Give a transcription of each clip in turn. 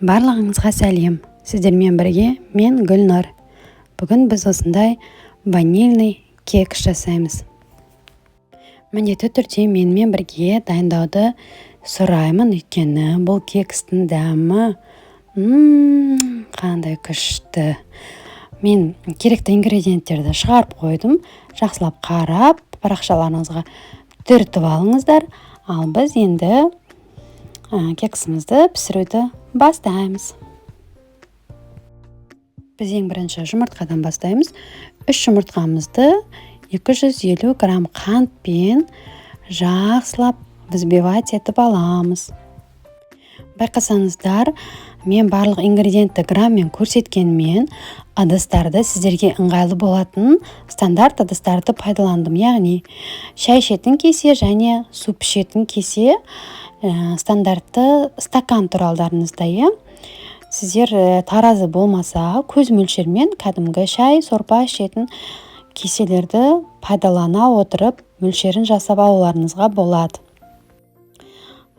Барлығыңызға сәлем. Сіздермен бірге мен Гүлнұр. Бүгін біз осындай ванильный кекс жасаймыз. Міндетті түрде менімен бірге дайындауды сұраймын, өйткені бұл кекстің дәмі қандай күшті. Мен керекті ингредиенттерді шығарып қойдым. Жақсылап қарап, парақшаларыңызға түртіп алыңыздар. Ал біз енді кексімізді пісіруді бастаймыз. Біз ең бірінші жұмыртқадан бастаймыз. 3 жұмыртқамызды 250 грамм қантпен жақсылап взбивать етіп аламыз. Байқасаңыздар, мен барлық ингредиентті граммен көрсеткенмен ыдыстарды сіздерге ыңғайлы болатын стандарт ыдыстарды пайдаландым. Яғни шай ішетін кесе және су пішетін кесе стандартты стакан туралдарыңызда. Сіздер таразы болмаса көз мөлшермен кәдімгі шай, сорпа ішетін кеселерді пайдалана отырып мөлшерін жасап алуларыңызға болады.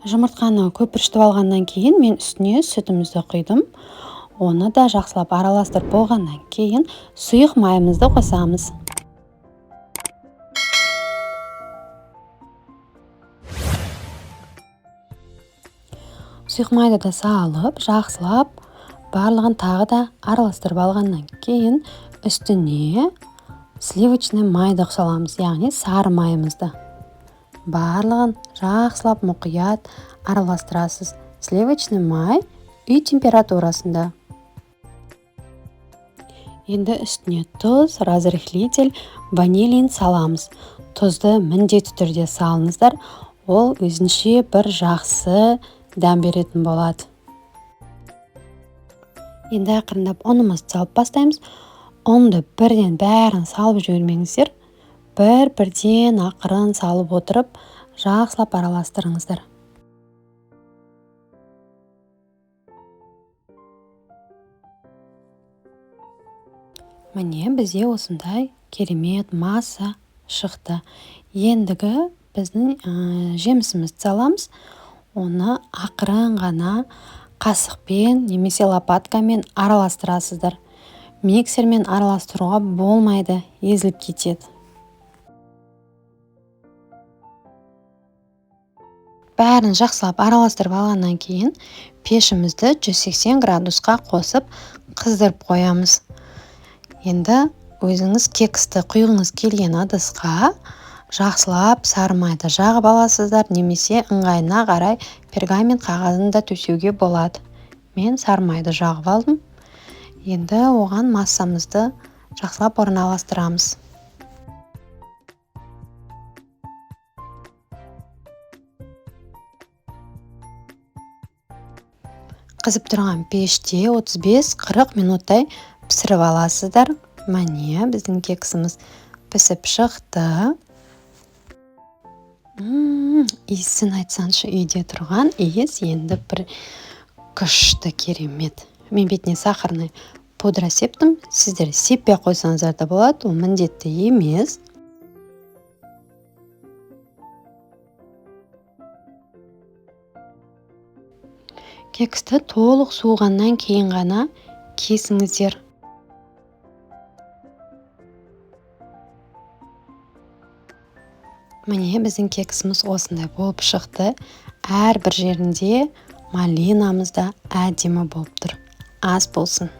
Жұмыртқаны көпіршітіп алғаннан кейін мен үстіне сүтімізді құйдым. Оны да жақсылап араластырып болғаннан кейін сұйық майымызды қосамыз. Сұйық майды да салып, жақсылап барлығын тағы да араластырып алғаннан кейін үстіне сливочный майды саламыз, яғни сары майымызды. Барлығын жақсылап мұқият араластырасыз. Сливочный май үй температурасында. Енді үстіне тұз, разрыхлитель, ванилин саламыз. Тұзды міндетті түрде салыңыздар. Ол өзінше бір жақсы дәм беретін болады. Енді ақырындап ұнымызды салып бастаймыз. Ұнды бірден бәрін салып жібермеңіздер. Бірден ақырын салып отырып, жақсылап араластырыңыздар. Міне бізде осындай керемет масса шықты. Ендігі біздің жемісімізді саламыз. Оны ақырын ғана қасықпен немесе лопаткамен араластырасыздар. Миксермен араластыруға болмайды, езіліп кетеді. Бәрін жақсылап араластырып алғаннан кейін пешімізді 180 градусқа қосып қыздырып қоямыз. Енді өзіңіз кексті құйғыңыз келген ыдысқа жақсылап сары майды жағып аласыздар, немесе ыңғайына қарай пергамент қағазын да төсеуге болады. Мен сары майды жағып алдым. Енді оған массамызды жақсылап орналастырамыз. Қызып тұрған пеште 35-40 минуттай пісіріп аласыздар. Міне біздің кексіміз пісіп шықты. Иісін айтсаңшы, үйде тұрған иіс енді бір күшті керемет. Мен бетіне сахарный пудра септім. Сіздер сеппей қойсаңыздар да болады, ол міндетті емес. Кексті толық суығаннан кейін ғана кесіңіздер. Міне біздің кексіміз осындай болып шықты. Әрбір жерінде малинамыз да әдемі болып тұр. Ас болсын.